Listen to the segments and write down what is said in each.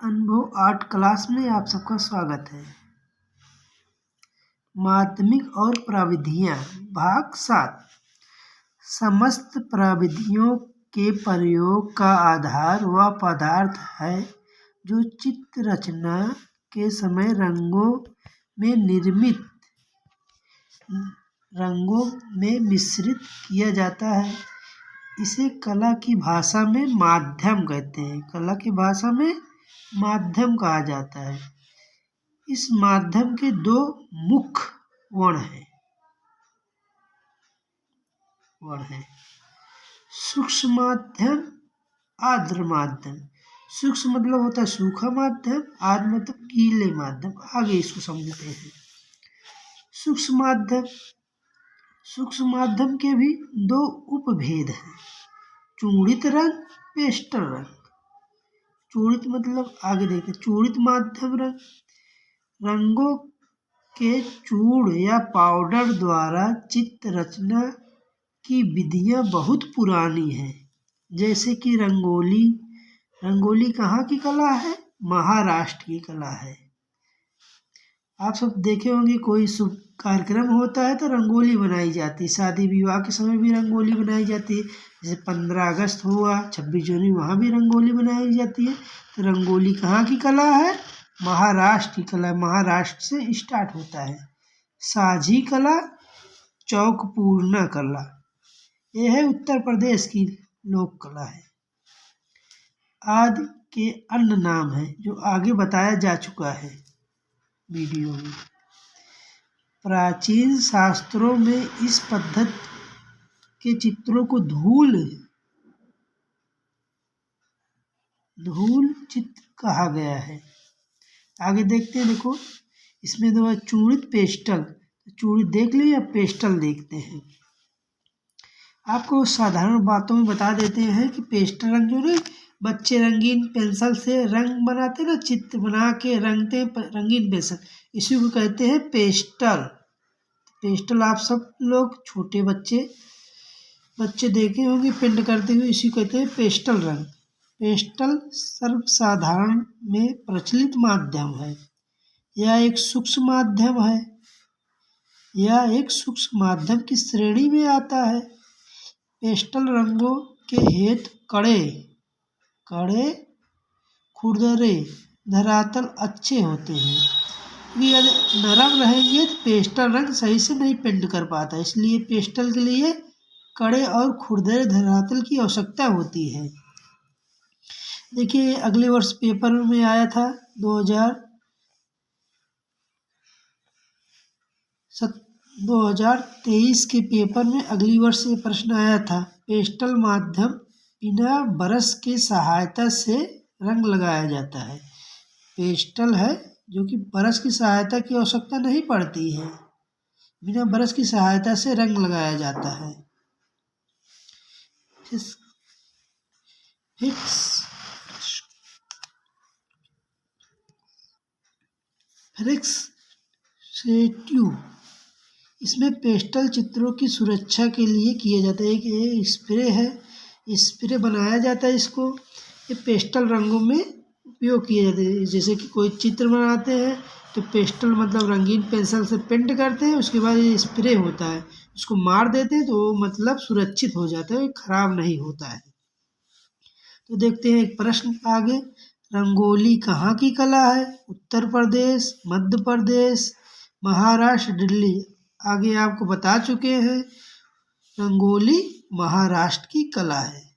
अनुभव art class में आप सबका स्वागत है। माध्यमिक और प्रविधियाँ भाग 7। समस्त प्रविधियों के प्रयोग का आधार वह पदार्थ है जो चित्र रचना के समय रंगों में मिश्रित किया जाता है। इसे कला की भाषा में माध्यम कहते हैं। कला की भाषा में माध्यम कहा जाता है। इस माध्यम के दो मुख्य वर्ण हैं सूक्ष्म माध्यम, आर्द्र माध्यम। सूक्ष्म मतलब होता है सूखा माध्यम, आर्द्र मतलब गीले माध्यम। आगे इसको समझते हैं। सूक्ष्म माध्यम के भी दो उपभेद हैं, चूड़ित रंग, पेस्टल रंग। चूड़ित मतलब आगे देखते हैं। चूड़ित माध्यम रंगों के चूड़ या पाउडर द्वारा चित्र रचना की विधियां बहुत पुरानी हैं। जैसे कि रंगोली कहाँ की कला है? महाराष्ट्र की कला है। आप सब देखे होंगे, कोई शुभ कार्यक्रम होता है तो रंगोली बनाई जाती है। शादी विवाह के समय भी रंगोली बनाई जाती है। जैसे 15 अगस्त हुआ, 26 जनवरी, वहाँ भी रंगोली बनाई जाती है। तो रंगोली कहाँ की कला है? महाराष्ट्र की कला। महाराष्ट्र से स्टार्ट होता है। साझी कला, चौकपूर्णा कला, यह है उत्तर प्रदेश की लोक कला है। आदि के अन्य नाम हैं जो आगे बताया जा चुका है वीडियो में। प्राचीन शास्त्रों में इस पद्धति के चित्रों को धूल चित्र कहा गया है। आगे देखते हैं। देखो, इसमें दो चूड़ित, पेस्टल। चूड़ित देख लिए या पेस्टल देखते हैं। आपको साधारण बातों में बता देते हैं कि पेस्टल रंग जो है, बच्चे रंगीन पेंसिल से रंग बनाते ना, चित्र बना के रंगते हैं रंगीन पेंसिल, इसी को कहते हैं पेस्टल। पेस्टल आप सब लोग छोटे बच्चे देखे होंगे पेंट करते हुए, इसी को कहते हैं पेस्टल रंग। पेस्टल सर्वसाधारण में प्रचलित माध्यम है। यह एक सूक्ष्म माध्यम की श्रेणी में आता है। पेस्टल रंगों के हेतु कड़े खुरदरे धरातल अच्छे होते हैं। यदि नरम रहेंगे तो पेस्टल रंग सही से नहीं पेंट कर पाता, इसलिए पेस्टल के लिए कड़े और खुरदरे धरातल की आवश्यकता होती है। देखिए, अगले वर्ष पेपर में आया था 2023 के पेपर में अगली वर्ष ये प्रश्न आया था। पेस्टल माध्यम बिना ब्रश के सहायता से रंग लगाया जाता है। पेस्टल है जो कि ब्रश की सहायता की आवश्यकता नहीं पड़ती है, बिना ब्रश की सहायता से रंग लगाया जाता है। फिक्सेटिव, इसमें पेस्टल चित्रों की सुरक्षा के लिए किया जाता है। एक स्प्रे है, स्प्रे बनाया जाता है। इसको ये पेस्टल रंगों में उपयोग किए जाते हैं। जैसे कि कोई चित्र बनाते हैं तो पेस्टल मतलब रंगीन पेंसिल से पेंट करते हैं, उसके बाद ये स्प्रे होता है, उसको मार देते हैं तो वो मतलब सुरक्षित हो जाता है, खराब नहीं होता है। तो देखते हैं एक प्रश्न आगे। रंगोली कहाँ की कला है? उत्तर प्रदेश, मध्य प्रदेश, महाराष्ट्र, दिल्ली। आगे आपको बता चुके हैं, रंगोली महाराष्ट्र की कला है।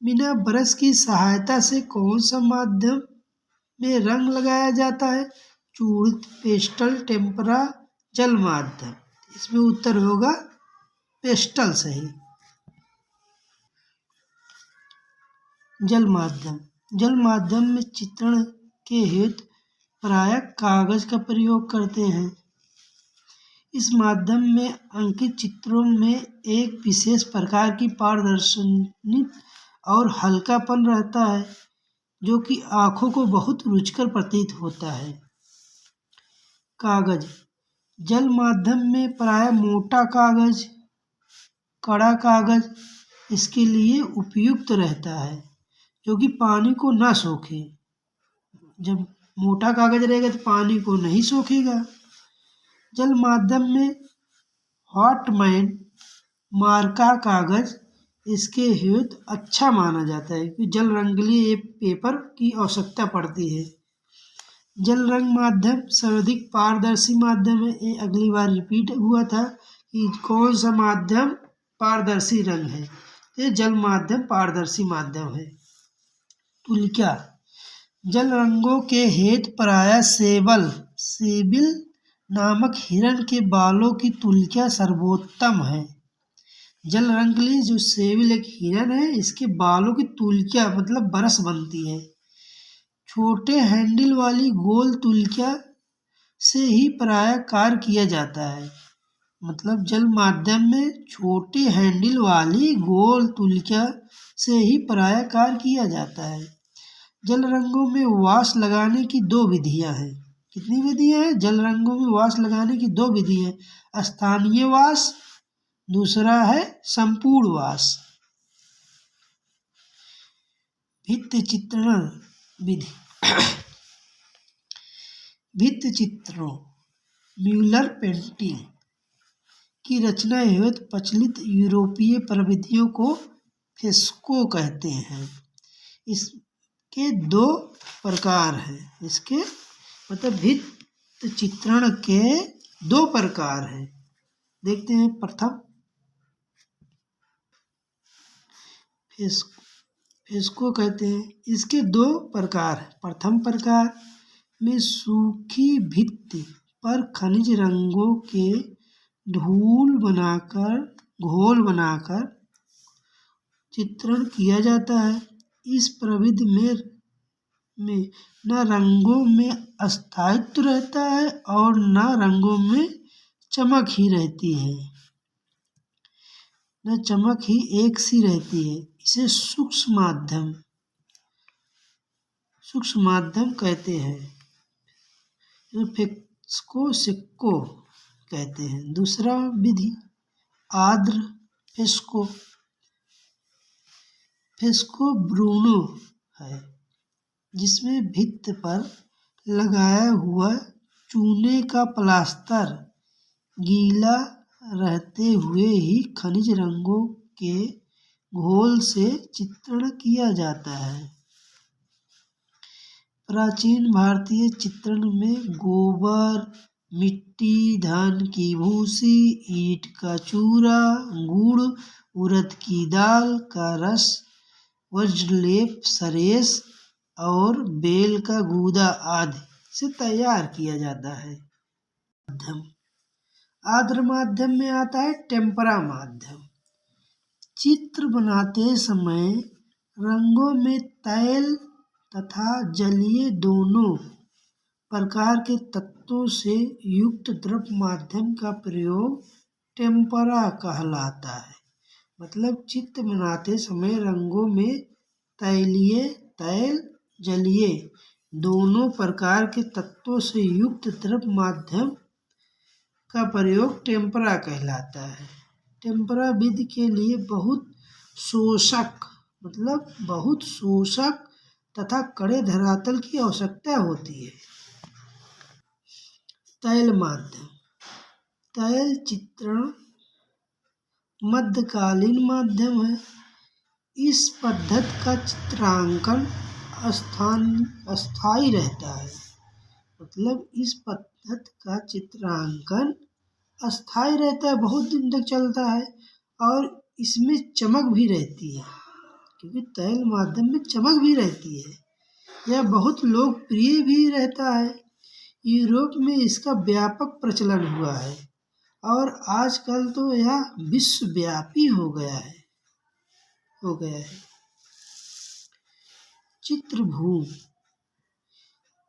बिना ब्रश की सहायता से कौन सा माध्यम में रंग लगाया जाता है? चूड़ित, पेस्टल, टेम्परा, जल माध्यम। इसमें उत्तर होगा पेस्टल सही। जल माध्यम में चित्रण के हेतु प्रायः कागज का प्रयोग करते हैं। इस माध्यम में अंकित चित्रों में एक विशेष प्रकार की पारदर्शिता और हल्कापन रहता है जो कि आँखों को बहुत रुचिकर प्रतीत होता है। कागज, जल माध्यम में प्रायः मोटा कागज, कड़ा कागज इसके लिए उपयुक्त रहता है जो कि पानी को न सोखे। जब मोटा कागज रहेगा तो पानी को नहीं सोखेगा। जल माध्यम में हॉटमैन मार्का कागज इसके हेतु अच्छा माना जाता है क्योंकि जल रंग के लिए ये पेपर की आवश्यकता पड़ती है। जल रंग माध्यम सर्वाधिक पारदर्शी माध्यम है। ये अगली बार रिपीट हुआ था कि कौन सा माध्यम पारदर्शी रंग है। ये जल माध्यम पारदर्शी माध्यम है। तुलिका जल रंगों के हेतु प्रायः सेबिल नामक हिरण के बालों की तुलिका सर्वोत्तम है। जल रंग के लिए जो सेबिल एक हिरण है, इसके बालों की तुलिका मतलब ब्रश बनती है। छोटे हैंडल वाली गोल तुलिका से ही प्रायः कार्य किया जाता है। मतलब जल माध्यम में छोटे हैंडल वाली गोल तुलिका से ही प्रायः कार्य किया जाता है। जल रंगों में वाश लगाने की दो विधियां हैं। कितनी विधियां हैं? जल रंगों में वाश लगाने की दो विधियां हैं। स्थानीय वाश, दूसरा है संपूर्ण वाश। भित्ति चित्रण विधि भित्ति चित्रों म्यूलर पेंटिंग की रचना हेतु प्रचलित यूरोपीय प्रविधियों को फ्रेस्को कहते हैं। इसके दो प्रकार हैं। इसके मतलब भित्ति चित्रण के दो प्रकार हैं। देखते हैं। प्रथम फ्रेस्को कहते हैं। इसके दो प्रकार हैं। प्रथम प्रकार में सूखी भित्ति पर खनिज रंगों के घोल बनाकर चित्रण किया जाता है। इस प्रविधि में न रंगों में अस्थायित्व रहता है और न रंगों में चमक ही रहती है, न चमक ही एक सी रहती है। इसे सूक्ष्म माध्यम कहते हैं। फ्रेस्को कहते हैं। दूसरा विधि आर्द्र फ्रेस्को ब्रूनो है, जिसमें भित्ति पर लगाया हुआ चूने का प्लास्टर गीला रहते हुए ही खनिज रंगों के घोल से चित्रण किया जाता है। प्राचीन भारतीय चित्रण में गोबर, मिट्टी, धान की भूसी, ईंट का चूरा, गुड़, उड़द की दाल का रस, वज्रलेप, सरेस और बेल का गूदा आदि से तैयार किया जाता है। आर्द्र माध्यम में आता है टेम्परा माध्यम। चित्र बनाते समय रंगों में तैल तथा जलीय दोनों प्रकार के तत्वों से युक्त द्रव माध्यम का प्रयोग टेम्परा कहलाता है। मतलब चित्र बनाते समय रंगों में तैल जलीय दोनों प्रकार के तत्वों से युक्त द्रव माध्यम का प्रयोग टेम्परा कहलाता है। टेम्परा विधि के लिए बहुत शोषक तथा कड़े धरातल की आवश्यकता होती है। तैल माध्यम। तैल चित्रण मध्यकालीन माध्यम है। इस पद्धति का चित्रांकन अस्थायी रहता है। मतलब इस पद्धति का चित्रांकन अस्थायी रहता है, बहुत दिन तक चलता है और इसमें चमक भी रहती है, क्योंकि तैल माध्यम में चमक भी रहती है। यह बहुत लोकप्रिय भी रहता है। यूरोप में इसका व्यापक प्रचलन हुआ है और आजकल तो यह विश्वव्यापी हो गया है। चित्रभूमि।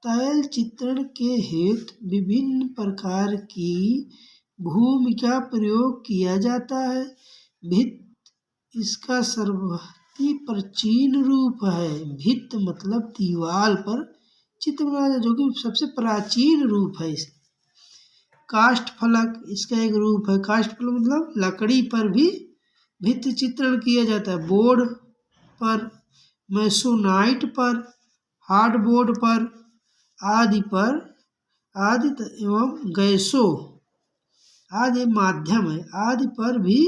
तैल चित्रण के हेतु विभिन्न प्रकार की भूमि का प्रयोग किया जाता है। भित्ति इसका सर्वाधिक प्राचीन रूप है। भित्ति मतलब दीवार पर चित्र बनाना, जो कि सबसे प्राचीन रूप है। काष्ठ फलक इसका एक रूप है। काष्ठ फलक मतलब लकड़ी पर भी भित्ति चित्रण किया जाता है। बोर्ड पर, मैसोनाइट पर, हार्डबोर्ड पर आदि पर आदि एवं गैसों आदि माध्यम है आदि पर भी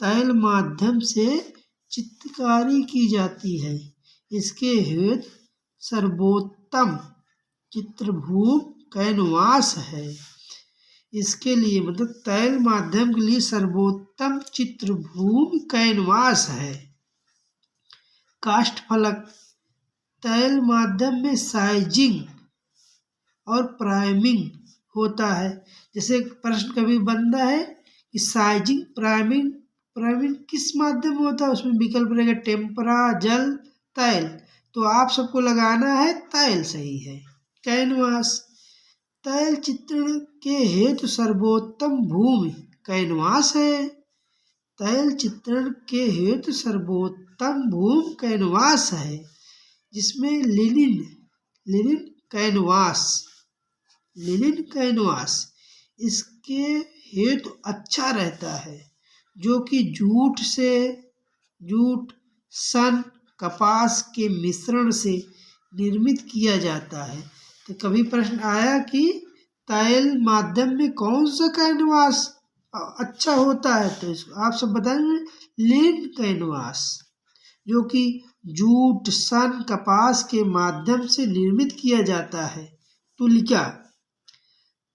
तैल माध्यम से चित्रकारी की जाती है। इसके हेतु सर्वोत्तम चित्रभूमि कैनवास है। इसके लिए मतलब तैल माध्यम के लिए सर्वोत्तम चित्रभूमि कैनवास है। काष्ठ फलक तैल माध्यम में साइजिंग और प्राइमिंग होता है। जैसे प्रश्न कभी बनता है कि साइजिंग प्राइमिंग किस माध्यम में होता है, उसमें विकल्प रहेगा टेम्परा, जल, तैल। तो आप सबको लगाना है तैल सही है। कैनवास तैल चित्रण के हेतु सर्वोत्तम भूमि कैनवास है। तैल चित्रण के हेतु सर्वोत्तम भूमि कैनवास है, जिसमें लिनिन कैनवास इसके हेतु अच्छा रहता है, जो कि जूट, सन, कपास के मिश्रण से निर्मित किया जाता है। तो कभी प्रश्न आया कि तैल माध्यम में कौन सा कैनवास अच्छा होता है, तो इसको आप सब बताएंगे लिन कैनवास, जो कि जूट, सन, कपास के माध्यम से निर्मित किया जाता है। तुलिका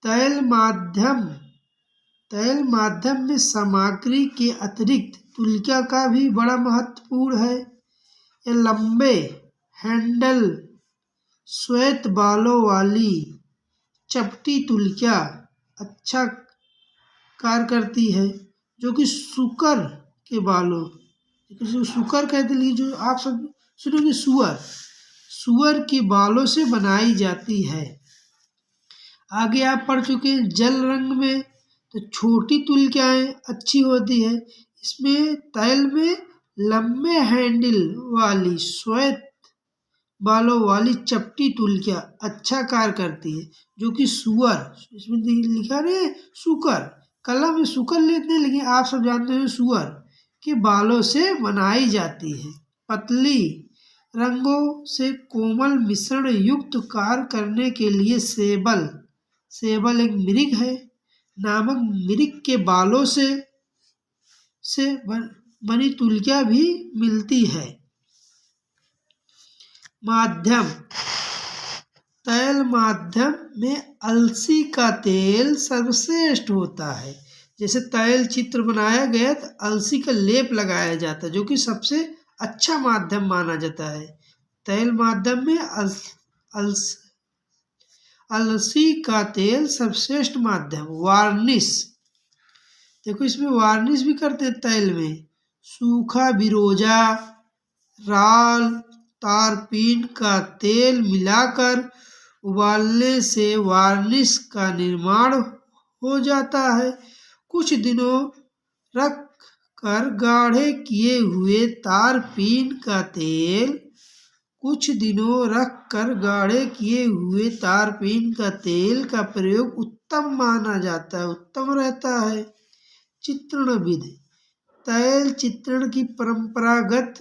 तैल माध्यम में सामग्री के अतिरिक्त तुलिका का भी बड़ा महत्वपूर्ण है। यह लंबे हैंडल श्वेत बालों वाली चपटी तुलिका अच्छा कार्य करती है, जो कि सूकर के बालों, सूकर कहते हैं, जो आप सब सुनोगे सुअर के बालों से बनाई जाती है। आगे आप पढ़ चुके हैं जल रंग में, तो छोटी तुलिकाएं अच्छी होती है। इसमें तैल में लंबे हैंडल वाली श्वेत बालों वाली चपटी तुलिका अच्छा कार्य करती है, जो कि इसमें लिखा नहीं है सूकर, कलम में सूकर लेते हैं, लेकिन आप सब जानते हैं सुअर के बालों से बनाई जाती है। पतली रंगों से कोमल मिश्रण युक्त कार्य करने के लिए सेबल एक मृग है, नामक मृग के बालों से बनी तुलिका भी मिलती है। माध्यम तैल माध्यम में अलसी का तेल सर्वश्रेष्ठ होता है। जैसे तैल चित्र बनाया गया तो अलसी का लेप लगाया जाता है, जो कि सबसे अच्छा माध्यम माना जाता है। तैल माध्यम में अलसी का तेल सर्वश्रेष्ठ माध्यम। वार्निश देखो, इसमें वार्निश भी करते हैं तैल में। सूखा बिरोजा, राल, तारपीन का तेल मिलाकर उबालने से वार्निश का निर्माण हो जाता है। कुछ दिनों रख कर गाढ़े किए हुए तारपीन का तेल का प्रयोग उत्तम माना जाता है, उत्तम रहता है। चित्रण विधि तैल चित्रण की परंपरागत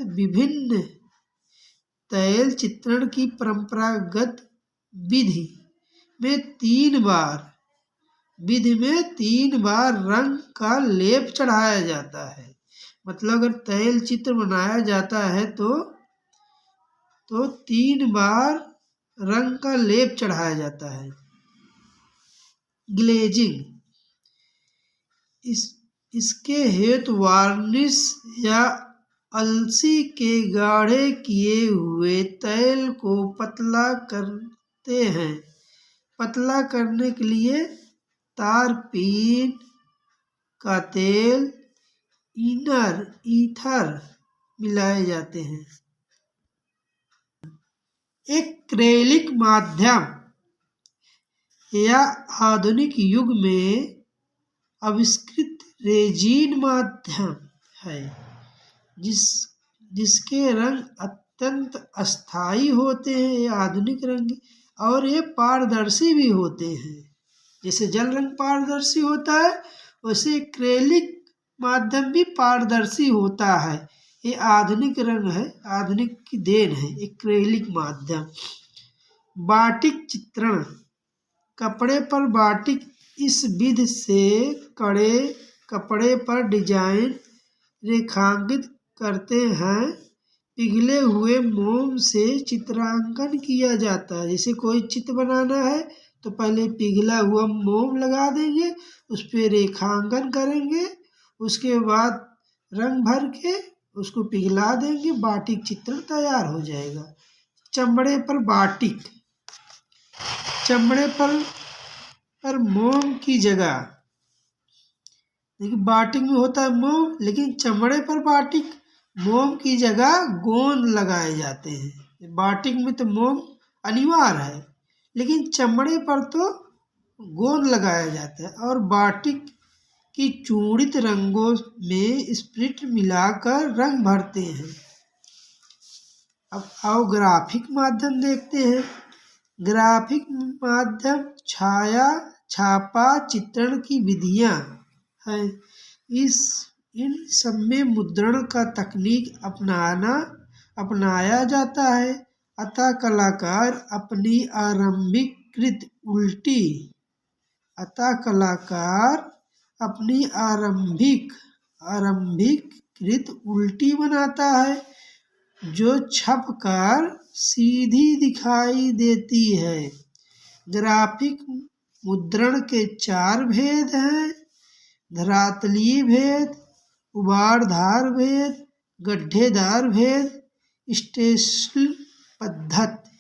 विधि में 3 बार रंग का लेप चढ़ाया जाता है। मतलब अगर तैल चित्र बनाया जाता है तो 3 बार रंग का लेप चढ़ाया जाता है। ग्लेजिंग इसके हेतु वार्निश या अलसी के गाढ़े किए हुए तैल को पतला करते हैं। पतला करने के लिए तारपीन का तेल, ईथर मिलाए जाते हैं। एक्रेलिक माध्यम या आधुनिक युग में आविष्कृत रेजिन माध्यम है, जिसके रंग अत्यंत अस्थायी होते हैं। ये आधुनिक रंग और ये पारदर्शी भी होते हैं। जैसे जल रंग पारदर्शी होता है, वैसे एक्रेलिक माध्यम भी पारदर्शी होता है। ये आधुनिक रंग है, आधुनिक की देन है एक्रेलिक माध्यम। बाटिक चित्रण, कपड़े पर बाटिक इस विधि से कड़े कपड़े पर डिजाइन रेखांकित करते हैं। पिघले हुए मोम से चित्रांकन किया जाता है। जैसे कोई चित्र बनाना है तो पहले पिघला हुआ मोम लगा देंगे, उस पर रेखांकन करेंगे, उसके बाद रंग भर के उसको पिघला देंगे, बाटिक चित्र तैयार हो जाएगा। चमड़े पर बाटिक, चमड़े पर मोम की जगह, देखिए बाटिक में होता है मोम, लेकिन चमड़े पर बाटिक मोम की जगह गोंद लगाए जाते हैं। बाटिक में तो मोम अनिवार्य है, लेकिन चमड़े पर तो गोंद लगाया जाता है। और बाटिक की चूड़ित रंगों में स्प्रिट मिलाकर रंग भरते हैं। अब आओ ग्राफिक माध्यम देखते हैं। ग्राफिक माध्यम छाया छापा चित्रण की विधियां हैं। इन सब में मुद्रण का तकनीक अपनाया जाता है। अतः कलाकार अपनी आरंभिक उल्टी बनाता है, जो छपकर सीधी दिखाई देती है। ग्राफिक मुद्रण के 4 भेद हैं: धरातलीय भेद, उभारधार भेद, गड्ढेदार भेद, स्टेंसिल पद्धति।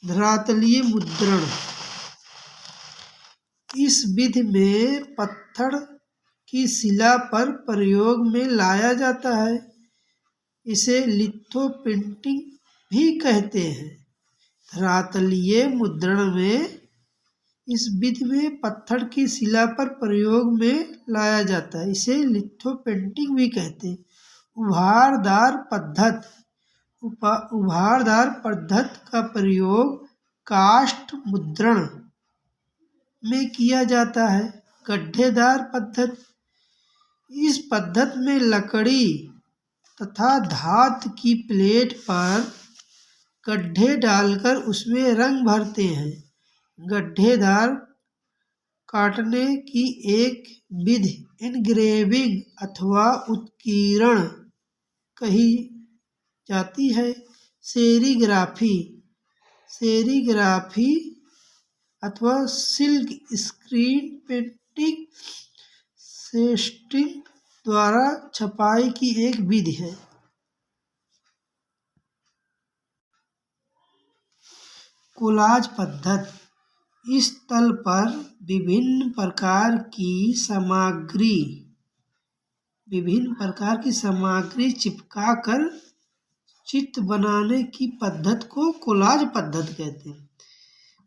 धरातलीय मुद्रण, इस विधि में पत्थर की शिला पर प्रयोग में लाया जाता है। इसे लिथो प्रिंटिंग भी कहते हैं। धरातलीय मुद्रण में इस विधि में पत्थर की शिला पर प्रयोग में लाया जाता है, इसे लिथो पेंटिंग भी कहते हैं। उभारदार पद्धति का प्रयोग काष्ठ मुद्रण में किया जाता है। गड्ढेदार पद्धति, इस पद्धति में लकड़ी तथा धातु की प्लेट पर गड्ढे डालकर उसमें रंग भरते हैं। गड्ढेदार काटने की एक विधि इनग्रेविंग अथवा उत्कीर्ण कही जाती है। सेरीग्राफी अथवा सिल्क स्क्रीन प्रिंटिंग सेस्टिंग द्वारा छपाई की एक विधि है। कोलाज पद्धति, इस तल पर विभिन्न प्रकार की सामग्री चिपकाकर चित्र बनाने की पद्धति को कोलाज पद्धति कहते हैं।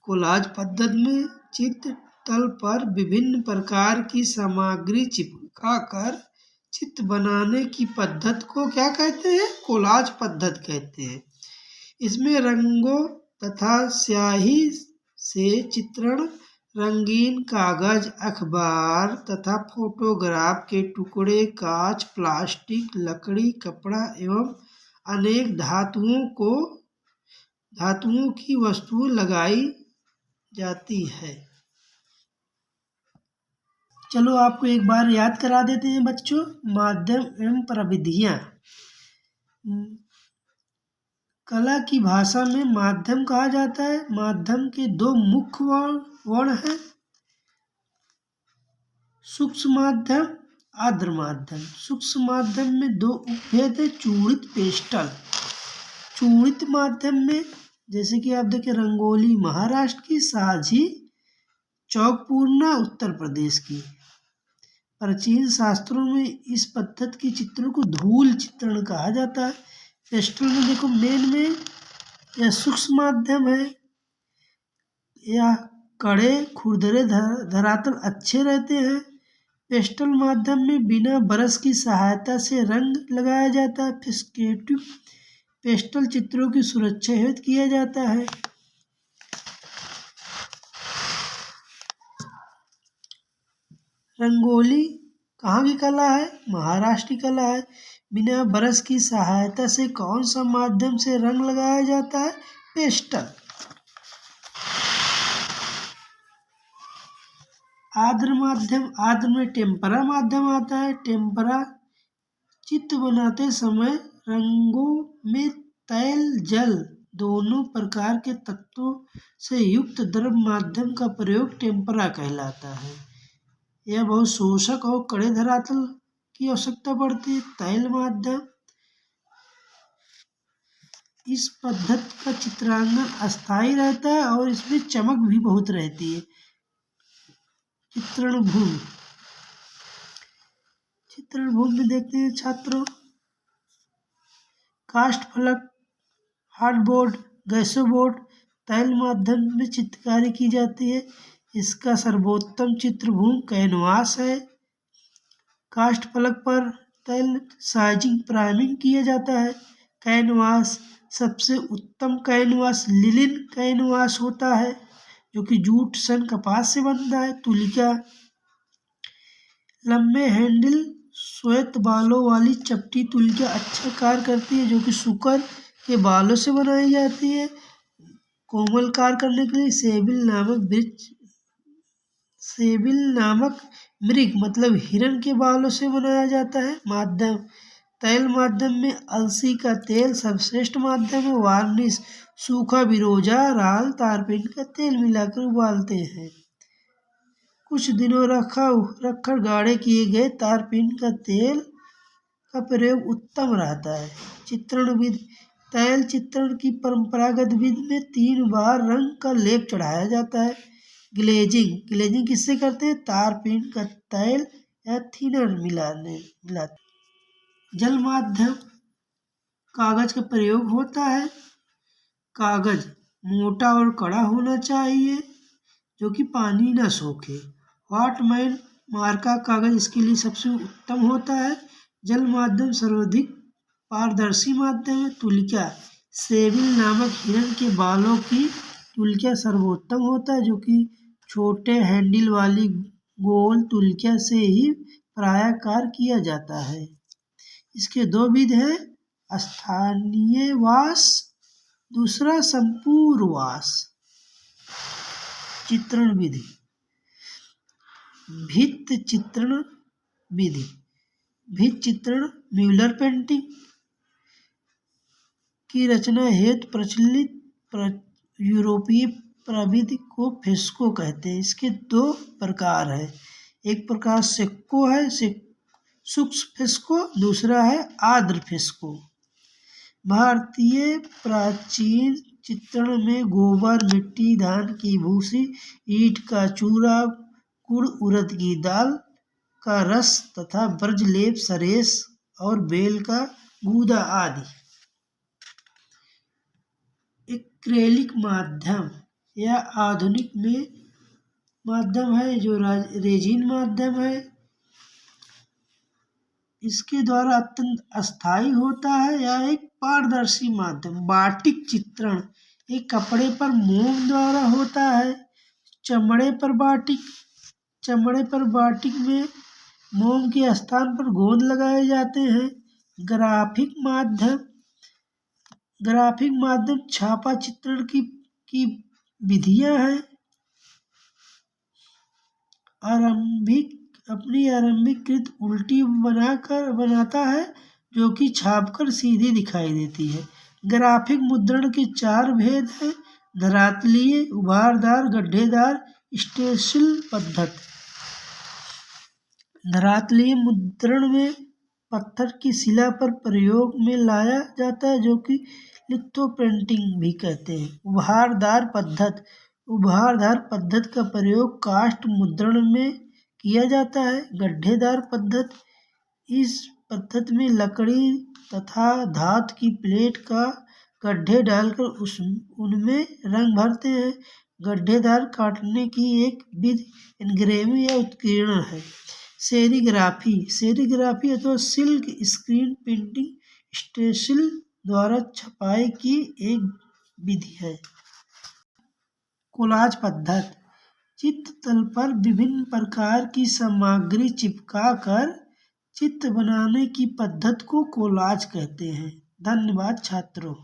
कोलाज पद्धति में चित्र तल पर विभिन्न प्रकार की सामग्री चिपकाकर चित्र बनाने की पद्धति को क्या कहते हैं? कोलाज पद्धति कहते हैं। इसमें रंगों तथा स्याही से चित्रण, रंगीन कागज, अखबार तथा फोटोग्राफ के टुकड़े, कांच, प्लास्टिक, लकड़ी, कपड़ा एवं अनेक धातुओं की वस्तुएं लगाई जाती है। चलो आपको एक बार याद करा देते हैं बच्चों, माध्यम एवं प्रविधियां। कला की भाषा में माध्यम कहा जाता है। माध्यम के 2 मुख्य वर्ण हैं, सूक्ष्म माध्यम, आर्द्र माध्यम। सूक्ष्म माध्यम में 2 उपभेद है, चूड़ित, पेस्टल। चूड़ित माध्यम में जैसे कि आप देखें रंगोली महाराष्ट्र की, साझी चौकपूर्णा उत्तर प्रदेश की। प्राचीन शास्त्रों में इस पद्धति के चित्रों को धूल चित्रण कहा जाता है। पेस्टल में देखो मेन में यह सूक्ष्म माध्यम है, यह कड़े खुरदरे धरातल अच्छे रहते हैं। पेस्टल माध्यम में बिना ब्रश की सहायता से रंग लगाया जाता है। फिक्सेटिव पेस्टल चित्रों की सुरक्षा हेतु किया जाता है। रंगोली कहाँ की कला है? महाराष्ट्र की कला है। बिना ब्रश की सहायता से कौन सा माध्यम से रंग लगाया जाता है? पेस्टल। आर्द्र माध्यम, आर्द्र में टेम्परा माध्यम आता है। टेम्परा चित्र बनाते समय रंगों में तैल जल दोनों प्रकार के तत्वों से युक्त द्रव माध्यम का प्रयोग टेम्परा कहलाता है। यह बहुत शोषक और कड़े धरातल की आवश्यकता पड़ती है। तैल माध्यम, इस पद्धति का चित्रांकन अस्थायी रहता है और इसमें चमक भी बहुत रहती है। चित्रण भूमि, चित्रण भूमि में देखते हैं छात्रों, काष्ठ फलक, हार्डबोर्ड, गैसोबोर्ड तैल माध्यम में चित्रकारी की जाती है। इसका सर्वोत्तम चित्रभूमि कैनवास है। काष्ठ फलक पर तैल साइजिंग प्राइमिंग किया जाता है। कैनवास, सबसे उत्तम कैनवास लिलिन कैनवास होता है जो कि जूट, सन, कपास से बनता है। तुलिका, लंबे हैंडल श्वेत बालों वाली चपटी तुलिका अच्छा कार्य करती है जो कि सूकर के बालों से बनाई जाती है। कोमल कार्य करने के लिए सेबिल नामक मृग मतलब हिरण के बालों से बनाया जाता है। माध्यम, तैल माध्यम में अलसी का तेल सर्वश्रेष्ठ माध्यम है। वार्निश, सूखा बिरोजा, राल, तारपीन का तेल मिलाकर उबालते हैं। कुछ दिनों रखकर गाढ़े किए गए तारपीन का तेल का प्रयोग उत्तम रहता है। चित्रण विधि, तैल चित्रण की परंपरागत विधि में 3 बार रंग का लेप चढ़ाया जाता है। ग्लेजिंग, ग्लेजिंग किससे करते हैं? तारपीन का तैल या थिनर मिलाते। जल माध्यम, कागज का प्रयोग होता है। कागज मोटा और कड़ा होना चाहिए जो कि पानी न सोखे। वाटमैन मार्का कागज इसके लिए सबसे उत्तम होता है। जल माध्यम सर्वाधिक पारदर्शी माध्यम है। तुलिका, सेबिल नामक हिरण के बालों की तुलिका सर्वोत्तम होता है जो कि छोटे हैंडल वाली गोल तुलिका से ही प्रायः कार्य किया जाता है। इसके 2 विध हैं, स्थानीय वास, दूसरा संपूर्ण वास। चित्रण विधि, भित्ति चित्रण विधि, भित्ति चित्रण म्यूलर पेंटिंग की रचना हेतु प्रचलित यूरोपीय प्रविधि को फ्रेस्को कहते हैं। इसके 2 प्रकार है, एक प्रकार सेक्को है, सूक्ष्म फ्रेस्को, दूसरा है आर्द्र फ्रेस्को। भारतीय प्राचीन चित्रण में गोबर, मिट्टी, धान की भूसी, ईंट का चूरा, गुड़, उड़द की दाल का रस तथा ब्रजलेप, सरेस और बेल का गूदा आदि। एक्रेलिक माध्यम या आधुनिक में माध्यम है जो रेजिन माध्यम है। इसके द्वारा अत्यंत अस्थायी होता है या एक पारदर्शी माध्यम। बाटिक चित्रण, एक कपड़े पर मोम द्वारा होता है। चमड़े पर बाटिक में मोम के स्थान पर गोंद लगाए जाते हैं। ग्राफिक माध्यम छापा चित्रण की विधियां हैं। आरंभिक कृत उल्टी बनाता है जो कि छापकर सीधी दिखाई देती है। ग्राफिक मुद्रण के 4 भेद हैं, धरातलीय, उभारदार, गड्ढेदार, स्टेंसिल पद्धति। धरातलीय मुद्रण में पत्थर की शिला पर प्रयोग में लाया जाता है जो कि लिथोप्रिंटिंग भी कहते हैं। उभारदार पद्धति का प्रयोग काष्ठ मुद्रण में किया जाता है। गड्ढेदार पद्धति, इस पद्धति में लकड़ी तथा धातु की प्लेट का गड्ढे डालकर उनमें रंग भरते हैं। गड्ढेदार काटने की एक विधि एनग्रेविंग या उत्कीर्णन है। सेरीग्राफी अथवा सिल्क स्क्रीन प्रिंटिंग स्टेंसिल द्वारा छपाई की एक विधि है। कोलाज पद्धति, चित्र तल पर विभिन्न प्रकार की सामग्री चिपकाकर चित्र बनाने की पद्धति को कोलाज कहते हैं। धन्यवाद छात्रों।